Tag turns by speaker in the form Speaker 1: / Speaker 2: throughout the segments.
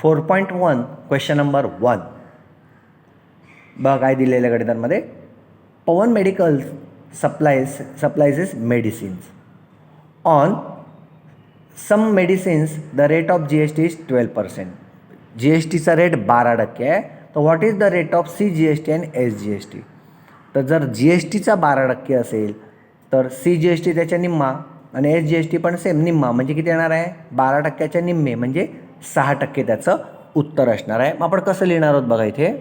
Speaker 1: 4.1 question number 1. बघा काय दिलेलं गणितांमध्ये. Pavan medicals supplies medicines on some medicines the rate of GST is 12%. GSTचा रेट 12% आहे. तर what is the rate of CGST and SGST. तर जर GSTचा 12% असेल तर CGST त्याच्या निम्मा आणि SGST पण सेम निम्मा, म्हणजे किती येणार आहे 12%च्या निम्मे म्हणजे 6% त्याचं उत्तर असणार आहे. मग आपण कसं लिहिणार आहोत बघा इथे.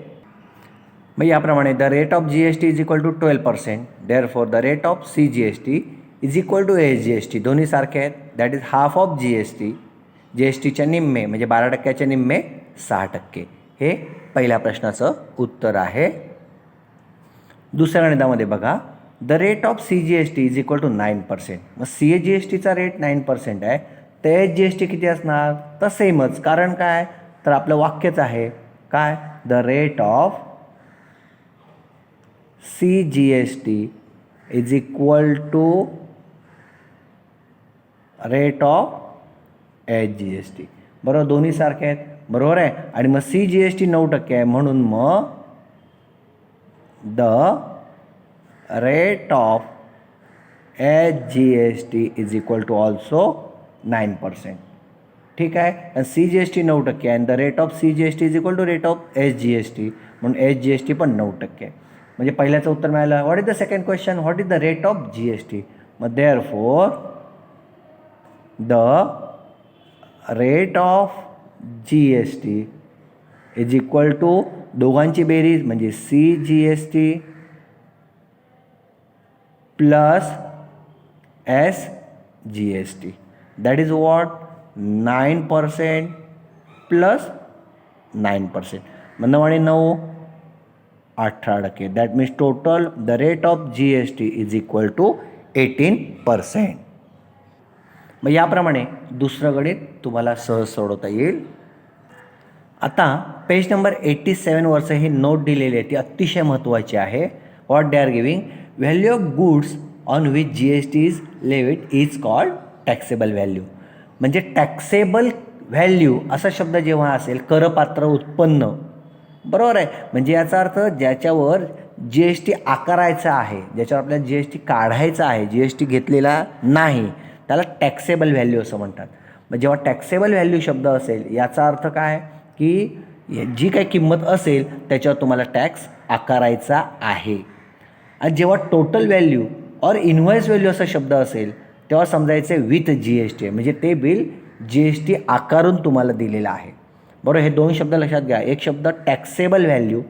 Speaker 1: मग याप्रमाणे the rate of GST is equal to 12%. Therefore the rate of CGST is equal to SGST. दोन्ही सारखे आहेत. That is half of GST. GSTच्या निम्मे म्हणजे 12%च्या निम्मे 6%. हे पहिल्या प्रश्नाचं उत्तर आहे. दुसऱ्या गणितामध्ये बघा. The rate of CGST is equal to 9%. मग CGSTचा रेट 9% आहे. तर SGST किती असणार. तर सेमच. कारण काय तर आपलं वाक्यच आहे काय, the rate of CGST is equal to rate of SGST. बरोबर, दोन्ही सारखे आहेत. बरोबर आहे. आणि मग CGST 9% आहे म्हणून मग the rate of SGST is equal to also 9%. ठीक आहे. आणि CGST 9% आहे आणि the rate of CGST is equal to rate of SGST म्हणून SGST पण 9% आहे. म्हणजे पहिल्याचं उत्तर मिळालं. What is the second question, what is the rate of GST. मग therefore the rate of GST is equal to दोघांची बेरीज म्हणजे CGST plus SGST. That is what 9% plus 9%. मग 9 आणि 9 18%. That means total the rate of GST is equal to 18%. मग याप्रमाणे दुसरं गणित तुम्हाला सहज सोडवता येईल. आता पेज नंबर 87वरचं हे नोट दिलेली आहे ती अतिशय महत्त्वाची आहे. What they are giving. Value of goods on which GST is levied is called taxable value. म्हणजे टॅक्सेबल व्हॅल्यू असा शब्द जेव्हा असेल करपात्र उत्पन्न, बरोबर आहे. म्हणजे याचा अर्थ ज्याच्यावर GST आकारायचा आहे, ज्याच्यावर आपल्याला GST काढायचा आहे, GST घेतलेला नाही, त्याला टॅक्सेबल व्हॅल्यू असं म्हणतात. मग जेव्हा टॅक्सेबल व्हॅल्यू शब्द असेल याचा अर्थ काय की जी काही किंमत असेल त्याच्यावर तुम्हाला टॅक्स आकारायचा आहे. आणि जेव्हा टोटल व्हॅल्यू और इन्व्हॉइस व्हॅल्यू असा शब्द असेल तेव्हा समजायचे विथ GST म्हणजे ते बिल GST आकारून तुम्हाला दिलेलं आहे. बरोबर. हे दोन शब्द लक्षात घ्या. एक शब्द टॅक्सेबल व्हॅल्यू.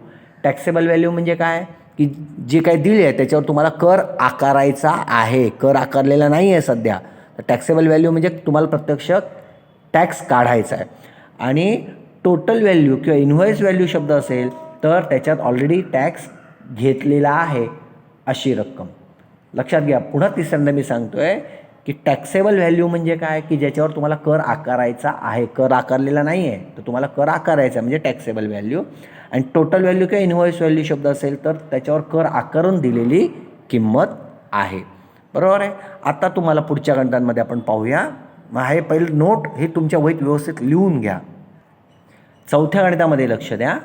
Speaker 1: टॅक्सेबल व्हॅल्यू म्हणजे काय की जे काही दिले आहे त्याच्यावर तुम्हाला कर आकारायचा आहे, कर आकारलेला नाही आहे सध्या. तर टॅक्सेबल व्हॅल्यू म्हणजे तुम्हाला प्रत्यक्ष टॅक्स काढायचा आहे. आणि टोटल व्हॅल्यू किंवा इन्व्हॉइस व्हॅल्यू शब्द असेल तर त्याच्यात ऑलरेडी टॅक्स घेतलेला आहे अशी रक्कम. लक्षात घ्या. पुन्हा तिसऱ्यांदा मी सांगतो आहे की टॅक्सेबल व्हॅल्यू म्हणजे काय की ज्याच्यावर तुम्हाला कर आकारायचा आहे, कर आकारलेला नाही आहे तर तुम्हाला कर आकारायचा म्हणजे टॅक्सेबल व्हॅल्यू. आणि टोटल व्हॅल्यू किंवा इन्व्हॉइस व्हॅल्यू शब्द असेल तर त्याच्यावर कर आकारून दिलेली किंमत आहे. बरोबर आहे. आता तुम्हाला पुढच्या गणितांमध्ये आपण पाहूया. मग हे पहिलं नोट हे तुमच्या वहीत व्यवस्थित लिहून घ्या. चौथ्या गणितामध्ये लक्ष द्या.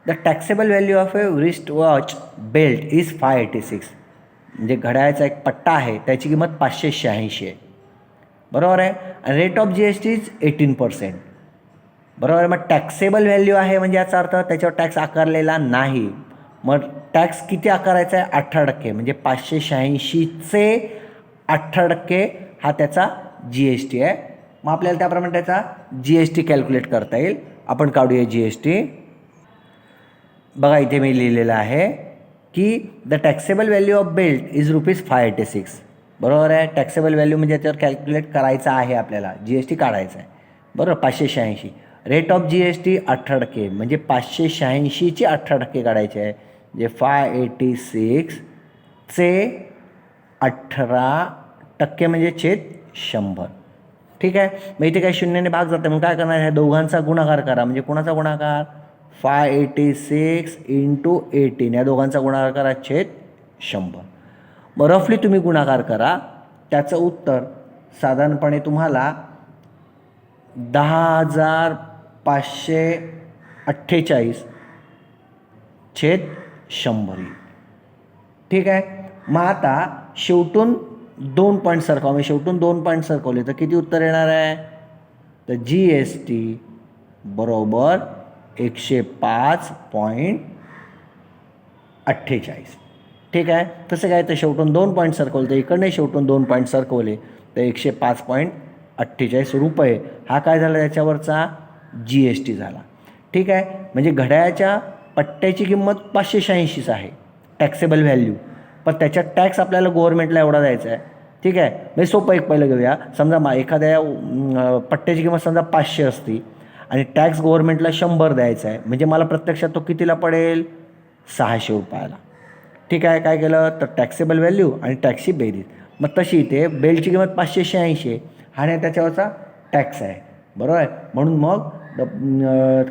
Speaker 1: The taxable value of A wrist watch belt is 586. म्हणजे घड्याळाचा एक पट्टा आहे त्याची किंमत 586 आहे. बरोबर आहे. आणि रेट ऑफ GST इज 18%. बरोबर आहे. मग टॅक्सेबल व्हॅल्यू आहे म्हणजे याचा अर्थ त्याच्यावर टॅक्स आकारलेला नाही. मग टॅक्स किती आकारायचा आहे 18% म्हणजे 586चे 18% हा त्याचा GST आहे. मग आपल्याला त्याप्रमाणे त्याचा GST कॅल्क्युलेट करता येईल. आपण काढूया GST. बघा इथे मी लिहिलेलं आहे की the taxable value of belt is ₹586. बरोबर आहे. टॅक्सेबल व्हॅल्यू म्हणजे याच्यावर कॅल्क्युलेट करायचा आहे आपल्याला, GST काढायचा आहे. बरोबर. 586. रेट ऑफ GST 18% म्हणजे 586चे 18% काढायचे आहे. म्हणजे 586चे 18% म्हणजे छेद 100. ठीक आहे. मग इथे काही शून्याने भाग जाते मग काय करणार, ह्या दोघांचा गुणाकार करा. म्हणजे कोणाचा गुणाकार 586 × 18 या दोघांचा गुणाकार करा छेद 100. मग रफली तुम्ही गुणाकार करा. त्याचं उत्तर साधारणपणे तुम्हाला 10,000 548 छेद 100. ठीक आहे. मग आता शेवटून 2 पॉईंट सरकवले, शेवटून 2 पॉईंट सरकवले तर किती उत्तर येणार आहे? तर GST बरोबर 105.48. ठीक आहे. तसं काय तर शेवटून 2 पॉईंट सरकवले तर इकडने शेवटून 2 पॉईंट सरकवले तर 105.48 रुपये हा काय झाला त्याच्यावरचा GST झाला. ठीक आहे. म्हणजे घड्याळाच्या पट्ट्याची किंमत 586 आहे टॅक्सेबल व्हॅल्यू, पण त्याच्यात टॅक्स आपल्याला गव्हर्नमेंटला एवढा द्यायचा आहे. ठीक आहे. म्हणजे सोपं एक पहिलं घेऊया. समजा एखाद्या पट्ट्याची किंमत समजा 500 असती आणि टॅक्स गव्हर्नमेंटला 100 द्यायचा आहे, म्हणजे मला प्रत्यक्षात तो कितीला पडेल? 600 रुपयाला. ठीक आहे. काय केलं तर टॅक्सेबल व्हॅल्यू आणि टॅक्सची बेरीज. मग तशी इथे बेल्टची किंमत 586 आणि त्याच्यावरचा टॅक्स आहे, बरोबर आहे. म्हणून मग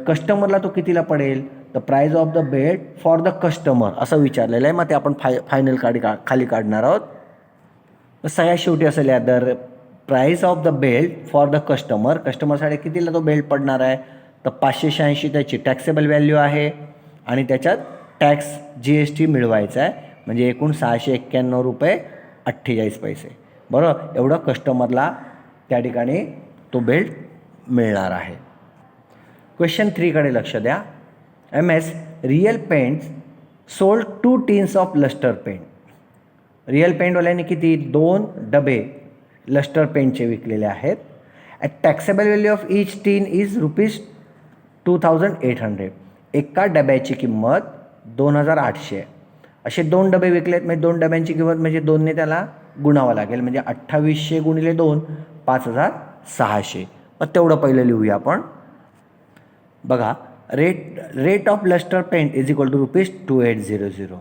Speaker 1: कस्टमरला तो कितीला पडेल? The price of the belt for the customer असं विचारलेलं आहे. मग ते आपण फायनल खाली काढणार आहोत. सगळ्यात शेवटी असेल या the price of the belt for the customer, कस्टमरसाठी कितीला तो बेल्ट पडणार आहे? तर 586 त्याची टॅक्सेबल व्हॅल्यू आहे आणि त्याच्यात टॅक्स GST मिळवायचा आहे, म्हणजे एकूण 691 रुपये 48 पैसे. बरोबर. एवढं कस्टमरला त्या ठिकाणी तो बेल्ट मिळणार आहे. क्वेश्चन 3कडे लक्ष द्या. MS real paints sold 2 tins of luster paint. Real पेंटवाल्याने किती? 2 डबे लस्टर पेंटचे विकलेले आहेत. At taxable value of each tin is ₹2800. एका डब्याची किंमत 2800 आहे. असे 2 डबे विकलेत, म्हणजे 2 डब्यांची किंमत म्हणजे 2ने त्याला गुणावं लागेल, म्हणजे 2800 गुणिले 2 5600. मग तेवढं पहिलं लिहूया आपण. बघा, rate of luster paint is equal to ₹2800.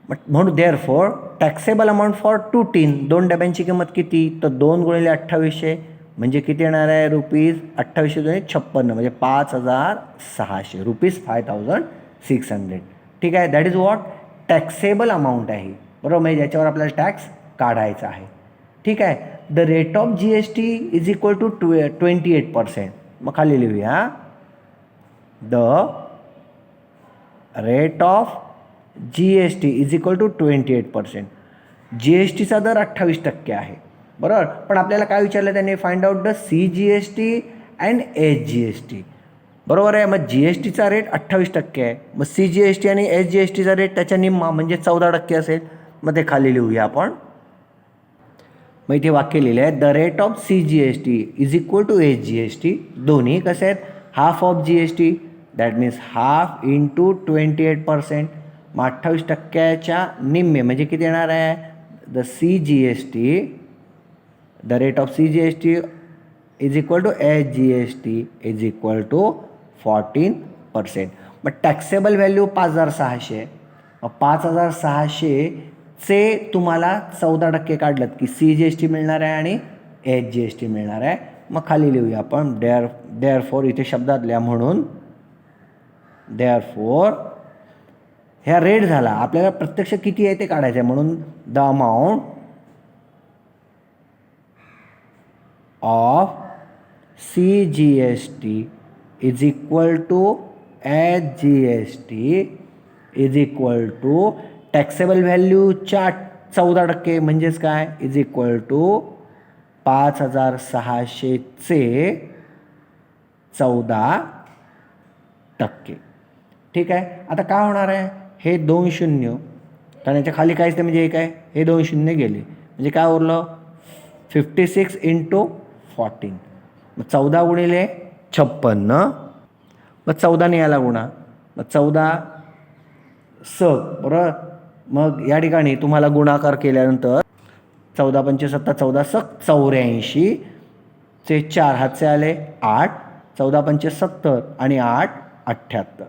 Speaker 1: म्हणून therefore taxable amount for 2 tin, 2 डब्यांची किंमत किती? तर 2 गुणिले 2800 म्हणजे किती येणार आहे? ₹2856 म्हणजे 5600 ₹5600. ठीक आहे. That is what taxable amount आहे, बरोबर, म्हणजे ज्याच्यावर आपल्याला टॅक्स काढायचा आहे. ठीक आहे. The rate of GST is equal to 28%. मग खाली लिहूया the rate of GST is equal to 28%. GSTचा दर 28% आहे, बरोबर. पण आपल्याला काय विचारलं त्याने? Find out the CGST and SGST. बरोबर आहे. मग GSTचा रेट 28% आहे, मग CGST आणि SGSTचा रेट त्याच्या निम्मा म्हणजे 14% असेल. मग ते खाली लिहूया आपण. मग इथे वाक्य लिहिलं आहे the rate of CGST is equal to SGST. दोन्ही कसे आहेत? Half of GST, that means half into 28%. मग 28%च्या निम्मे म्हणजे किती येणार आहे? The CGST, the rate of CGST is equal to SGST is equal to 14%. मग टॅक्सेबल व्हॅल्यू 5600 आहे. मग 5600चे तुम्हाला 14% काढलं की CGST मिळणार आहे आणि SGST मिळणार आहे. मग खाली लिहूया आपण देअरफॉर इथे शब्दात लिहा म्हणून देअरफॉर ह्या रेट झाला, आपल्याला प्रत्यक्ष किती आहे ते काढायचं आहे, म्हणून the amount of CGST is equal to SGST is equal to taxable व्हॅल्यूच्या 14% म्हणजेच काय? इज इक्वल टू 5600चे 14%. ठीक आहे. आता काय होणार आहे? हे 2 शून्य, कारण याच्या खाली काहीच नाही म्हणजे हे काय? हे 2 शून्य गेले म्हणजे काय उरलं? 56 इंटू 14. मग 14 गुणिले 56. मग 14ने याला गुणा, मग 14 बरोबर. मग या ठिकाणी तुम्हाला गुणाकार केल्यानंतर 14 पंचे 7 14 84 चे 4 हातचे आले 8, 14 पंचे 70 आणि 8 78.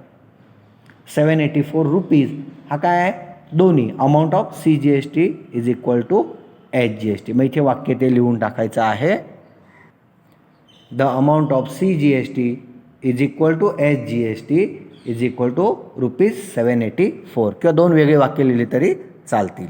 Speaker 1: 784 रुपीज हा काय आहे? दोन्ही amount of CGST is equal to SGST. मग इथे वाक्य ते लिहून टाकायचं आहे. The amount of CGST is equal to SGST is equal to ₹784. किंवा 2 वेगळे वाक्य लिहिले तरी चालतील.